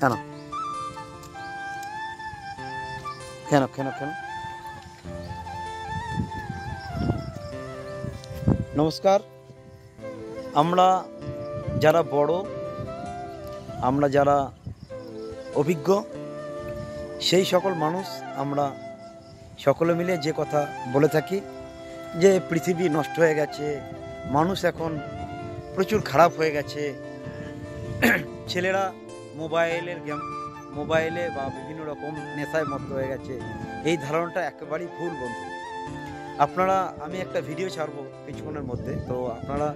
কেন কেন কেন কেন নমস্কার। আমরা যারা বড়, আমরা যারা অভিজ্ঞ, সেই সকল মানুষ আমরা সকলে মিলে যে কথা বলে থাকি যে পৃথিবী নষ্ট হয়ে গেছে, মানুষ এখন প্রচুর খারাপ হয়ে গেছে, ছেলেরা মোবাইলে বা বিভিন্ন রকম নেশায় মত্ত হয়ে গেছে। এই ধারণাটা একেবারেই ভুল বন্ধু। আপনারা, আমি একটা ভিডিও ছাড়বো কিছুক্ষণের মধ্যে, তো আপনারা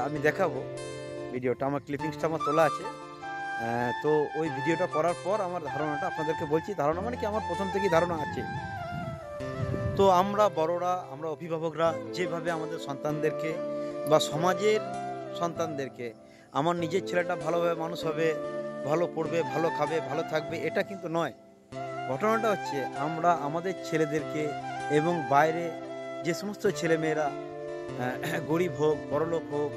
আমি দেখাবো ভিডিওটা, আমার ক্লিপিংসটা আমার তোলা আছে। তো ওই ভিডিওটা করার পর আমার ধারণাটা আপনাদেরকে বলছি। ধারণা মানে কি, আমার প্রথম থেকেই ধারণা আছে। তো আমরা বড়রা, আমরা অভিভাবকরা যেভাবে আমাদের সন্তানদেরকে বা সমাজের সন্তানদেরকে, আমার নিজের ছেলেটা ভালোভাবে মানুষ হবে, ভালো পড়বে, ভালো খাবে, ভালো থাকবে, এটা কিন্তু নয়। ঘটনাটা হচ্ছে আমরা আমাদের ছেলেদেরকে এবং বাইরে যে সমস্ত ছেলেমেয়েরা গরিব হোক, বড়লোক হোক,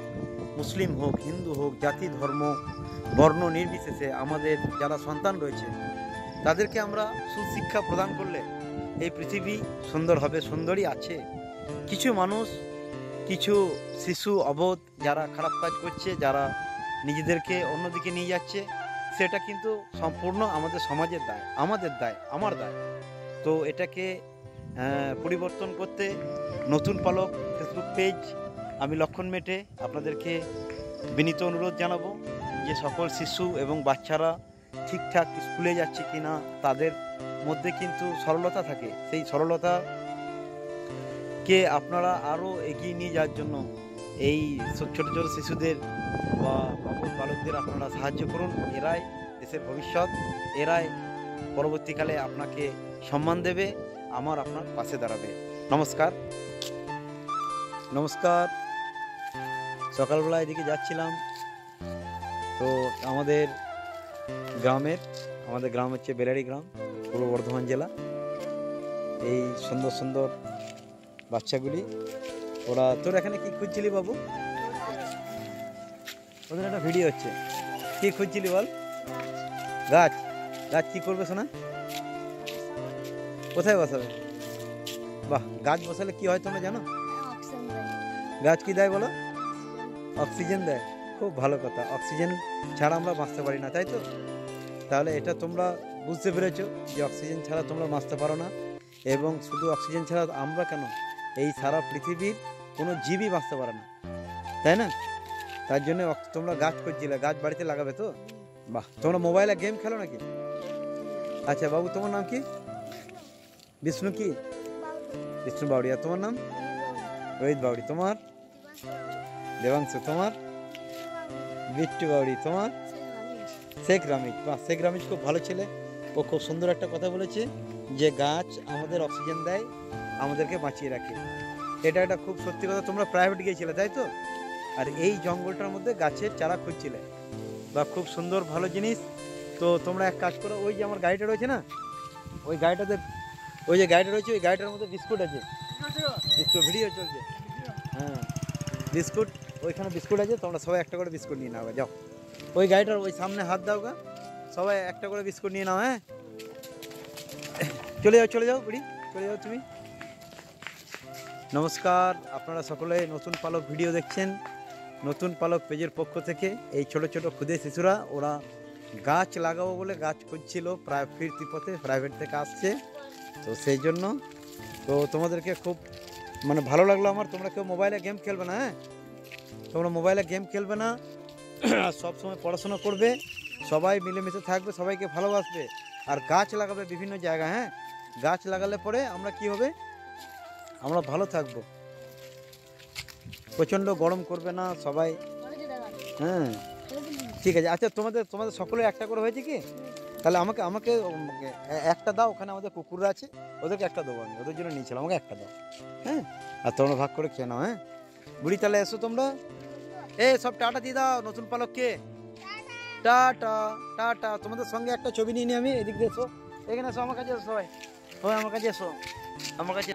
মুসলিম হোক, হিন্দু হোক, জাতি ধর্ম বর্ণ নির্বিশেষে আমাদের যারা সন্তান রয়েছে তাদেরকে আমরা সুশিক্ষা প্রদান করলে এই পৃথিবী সুন্দর হবে, সুন্দরই আছে। কিছু মানুষ, কিছু শিশু অবোধ যারা খারাপ কাজ করছে, যারা নিজেদেরকে অন্যদিকে নিয়ে যাচ্ছে, সেটা কিন্তু সম্পূর্ণ আমাদের সমাজের দায়, আমাদের দায়, আমার দায়। তো এটাকে পরিবর্তন করতে নতুন পালক ফেসবুক পেজ আমি লক্ষণ মেটে আপনাদেরকে বিনীত অনুরোধ জানাবো যে সকল শিশু এবং বাচ্চারা ঠিকঠাক স্কুলে যাচ্ছে কি না, তাদের মধ্যে কিন্তু সরলতা থাকে। সেই সরলতাকে আপনারা আরও এগিয়ে নিয়ে যাওয়ার জন্য এই ছোট ছোট শিশুদের বা বালকদের আপনারা সাহায্য করুন। এরাই দেশের ভবিষ্যৎ, এরাই পরবর্তীকালে আপনাকে সম্মান দেবে, আপনার পাশে দাঁড়াবে। নমস্কার। নমস্কার। সকালবেলা এদিকে যাচ্ছিলাম, তো আমাদের গ্রাম হচ্ছে বেলারি গ্রাম, পূর্ব বর্ধমান জেলা। এই সুন্দর সুন্দর বাচ্চাগুলি, ওরা, তোর এখানে কি খুঁজছিলি বাবু? ওদের একটা ভিডিও হচ্ছে, কি খুঁজছিলি বল? গাছ। গাছ কি করবে শোনা? কোথায় বসাবে? বাহ, গাছ বসালে কি হয় তোমরা জানো? গাছ কি দেয় বলো? অক্সিজেন দেয়। খুব ভালো কথা। অক্সিজেন ছাড়া আমরা বাঁচতে পারি না, তাই তো? তাহলে এটা তোমরা বুঝতে পেরেছো যে অক্সিজেন ছাড়া তোমরা বাঁচতে পারো না। এবং শুধু অক্সিজেন ছাড়া আমরা কেন, এই সারা পৃথিবীর কোনো জীবই বাঁচতে পারে না, তাই না? তার জন্য তোমরা গাছ করছিলে, গাছ বাড়িতে লাগাবে তো? বাহ। তোমরা মোবাইলে গেম খেলো নাকি? আচ্ছা বাবু, তোমার নাম কি? বিষ্ণু কি? বিষ্ণু বাউড়ি। আর তোমার নাম? রোহিত বাউড়ি। তোমার? দেবাংশু। তোমার? বিট্টু বাউড়ি। তোমার? শেখ রামিজ। বাহ, শেখ রামিজ খুব ভালো ছেলে। ও খুব সুন্দর একটা কথা বলেছে যে গাছ আমাদের অক্সিজেন দেয়, আমাদেরকে বাঁচিয়ে রাখে। এটা একটা খুব সত্যি কথা। তোমরা প্রাইভেট গিয়েছিলে, তাই তো? আর এই জঙ্গলটার মধ্যে গাছের চারা খুঁজছিলে, বা খুব সুন্দর ভালো জিনিস। তো তোমরা এক কাজ করো, ওই যে আমার গাড়িটা রয়েছে না, ওই গাড়িটাতে, ওই যে গাড়িটা রয়েছে, ওই গাড়িটার মধ্যে বিস্কুট আছে। বিস্কুট ভিডিও চলছে। হ্যাঁ, বিস্কুট, ওইখানে বিস্কুট আছে, তোমরা সবাই একটা করে বিস্কুট নিয়ে নাও। যাও, ওই গাড়িটার ওই সামনে হাত দাও গা, সবাই একটা করে বিস্কুট নিয়ে নাও। হ্যাঁ, চলে যাও বুড়ি, চলে যাও তুমি। নমস্কার। আপনারা সকলে নতুন পালক ভিডিও দেখছেন, নতুন পালক পেজের পক্ষ থেকে। এই ছোট ছোট ক্ষুদে শিশুরা, ওরা গাছ লাগাবো বলে গাছ খুঁজছিল, প্রায় ফিরতি পথে প্রাইভেট থেকে আসছে, তো সেই জন্য। তো তোমাদেরকে খুব ভালো লাগলো আমার। তোমরা কেউ মোবাইলে গেম খেলবে না, হ্যাঁ? তোমরা মোবাইলে গেম খেলবে না, সবসময় পড়াশোনা করবে, সবাই মিলেমিশে থাকবে, সবাইকে ভালোবাসবে, আর গাছ লাগাবে বিভিন্ন জায়গায়। হ্যাঁ, গাছ লাগালে পরে আমরা কি হবে? আমরা ভালো থাকবো। প্রচণ্ড গরম করবে না সবাই। হ্যাঁ, ঠিক আছে। আচ্ছা, তোমাদের সকলে একটা করে হয়েছে কি? তাহলে আমাকে একটা দাও। ওখানে আমাদের কুকুররা আছে, ওদেরকে একটা দেবো, আমি ওদের জন্য নিয়েছিলাম, আমাকে একটা দাও। হ্যাঁ, আর তোমরা ভাগ করে খেয়ে নাও। হ্যাঁ বুড়ি, তাহলে এসো তোমরা। সব টাটা দিয়ে দাও নতুন পালককে। Tata tata. তোমাদের সঙ্গে একটা ছবি নিয়ে নিই আমি। এদিক দিয়ে এসো, এখানে এসো, আমার কাছে এসো সবাই, আমার কাছে এসো, আমার কাছে।